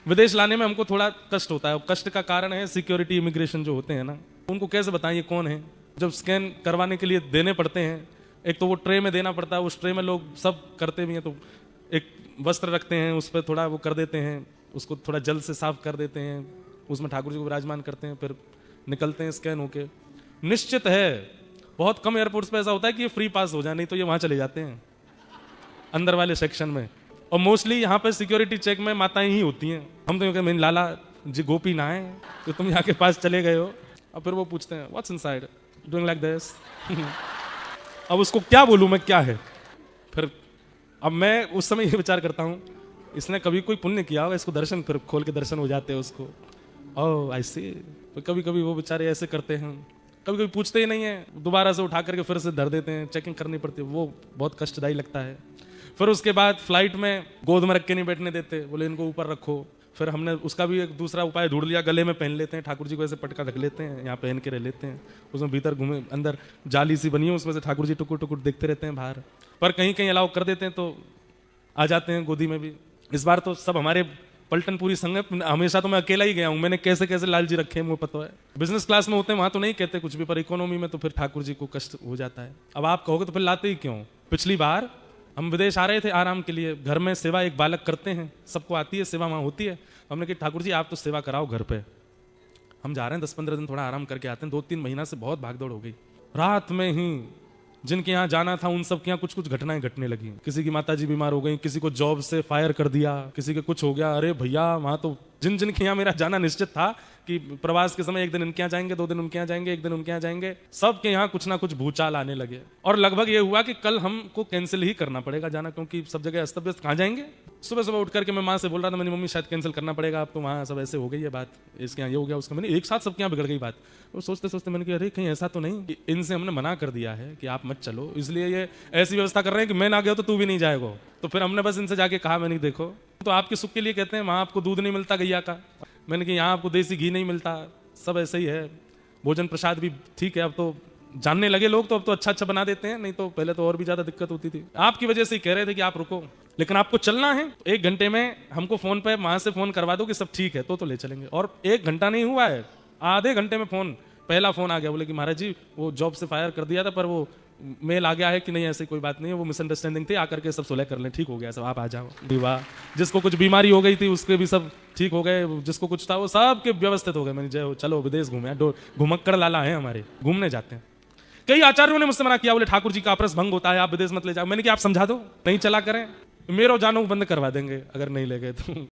विदेश लाने में हमको थोड़ा कष्ट होता है, और कष्ट का कारण है सिक्योरिटी इमिग्रेशन जो होते हैं ना, उनको कैसे बताएं ये कौन है। जब स्कैन करवाने के लिए देने पड़ते हैं, एक तो वो ट्रे में देना पड़ता है, उस ट्रे में लोग सब करते भी हैं, तो एक वस्त्र रखते हैं, उस पर थोड़ा वो कर देते हैं, उसको थोड़ा जल से साफ कर देते हैं, उसमें ठाकुर जी को विराजमान करते हैं, फिर निकलते हैं स्कैन होके। निश्चित है बहुत कम एयरपोर्ट्स पे ऐसा होता है कि ये फ्री पास हो जाए, नहीं तो ये वहां चले जाते हैं अंदर वाले सेक्शन में। और मोस्टली यहाँ पे सिक्योरिटी चेक में माताएं ही होती हैं। हम तो यूँ मेन लाला जी गोपी ना है तो तुम यहाँ के पास चले गए हो। और फिर वो पूछते हैं what's inside, doing like this. अब उसको क्या बोलूँ मैं, क्या है। फिर अब मैं उस समय ये विचार करता हूँ इसने कभी कोई पुण्य किया होगा, इसको दर्शन फिर खोल के दर्शन हो जाते हैं उसको। ओह आई सी। तो कभी कभी वो बेचारे ऐसे करते हैं, कभी कभी पूछते ही नहीं है, दोबारा से उठा करके फिर से धर देते हैं, चेकिंग करनी पड़ती है, वो बहुत कष्टदायी लगता है। फिर उसके बाद फ्लाइट में गोद में रख के नहीं बैठने देते, बोले इनको ऊपर रखो। फिर हमने उसका भी एक दूसरा उपाय ढूंढ लिया, गले में पहन लेते हैं, ठाकुर जी को ऐसे पटका रख लेते हैं, यहाँ पहन के रह लेते हैं, उसमें भीतर घूमे, अंदर जाली सी बनी है, उसमें से ठाकुर जी टुकुर टुकुर देखते रहते हैं बाहर। पर कहीं कहीं अलाउ कर देते हैं तो आ जाते हैं गोदी में भी। इस बार तो सब हमारे पलटन पूरी संग, हमेशा तो मैं अकेला ही गया हूँ, मैंने कैसे कैसे लाल जी रखे हैं मुझे पता है। बिजनेस क्लास में होते हैं वहां तो नहीं कहते कुछ भी, पर इकोनॉमी में तो फिर ठाकुर जी को कष्ट हो जाता है। अब आप कहोगे तो फिर लाते ही क्यों। पिछली बार हम विदेश आ रहे थे आराम के लिए, घर में सेवा एक बालक करते हैं, सबको आती है सेवा, वहां होती है। हमने कहा ठाकुर जी आप तो सेवा कराओ घर पे, हम जा रहे हैं 10-15 दिन थोड़ा आराम करके आते हैं। 2-3 महीना से बहुत भागदौड़ हो गई। रात में ही जिनके यहाँ जाना था उन सब के यहाँ कुछ कुछ घटनाएं घटने लगी। किसी की माताजी बीमार हो गई, किसी को जॉब से फायर कर दिया, किसी के कुछ हो गया। अरे भैया वहां तो जिन जिन के यहाँ मेरा जाना निश्चित था कि प्रवास के समय एक दिन इनके यहाँ जाएंगे, 2 दिन उनके यहाँ जाएंगे, एक दिन उनके यहाँ जाएंगे, सब के यहाँ कुछ ना कुछ भूचाल आने लगे। और लगभग ये हुआ कि कल हमको कैंसिल ही करना पड़ेगा जाना, क्योंकि सब जगह अस्त व्यस्त, कहाँ जाएंगे। सुबह सुबह उठ करके मैं माँ से बोल रहा था, मेरी मम्मी शायद कैंसिल करना पड़ेगा, अब तो वहाँ सब ऐसे हो गई है बात, इसके यहाँ ये हो गया, उसका। मैंने एक साथ सबके यहाँ बिगड़ गई बात। वो सोचते सोचते मैंने कहा अरे कहीं ऐसा तो नहीं, इनसे हमने मना कर दिया है कि आप मत चलो, इसलिए ये ऐसी व्यवस्था कर रहे हैं कि मैं ना गया तो तू भी नहीं जाएगा। तो फिर हमने बस इनसे जाके कहा, मैंने देखो तो आपके सुख के लिए कहते हैं, वहाँ आपको दूध नहीं मिलता गैया का, मैंने कहा यहाँ आपको देसी घी नहीं मिलता, सब ऐसे ही है। भोजन प्रसाद भी ठीक है, अब तो जानने लगे लोग, तो अब तो अच्छा अच्छा बना देते हैं, नहीं तो पहले तो और भी ज्यादा दिक्कत होती थी। आपकी वजह से ही कह रहे थे कि आप रुको, लेकिन आपको चलना है 1 घंटे में हमको फोन पे वहां से फोन करवा दो कि सब ठीक है तो ले चलेंगे। और 1 घंटा नहीं हुआ है, आधे घंटे में पहला फोन आ गया, बोले कि महाराज जी वो जॉब से फायर कर दिया था, पर वो मेल आ गया है कि नहीं ऐसी कोई बात नहीं है, वो मिसअंडरस्टैंडिंग थी, आकर के सब सुलह कर लें, ठीक हो गया सब, आप आ जाओ। वाह, जिसको कुछ बीमारी हो गई थी उसके भी सब ठीक हो गए, जिसको कुछ था वो सब के व्यवस्थित हो गए। मैंने जय हो, चलो विदेश घूमे, घुमक्कड़ लाला है हमारे, घूमने जाते हैं। कई आचार्यों ने मुझसे मना किया, बोले ठाकुर जी का अपरस भंग होता है, आप विदेश मत ले जाओ। मैंने कहा आप समझा दो, नहीं चला करें, मेरो जानो बंद करवा देंगे अगर नहीं ले गए तो।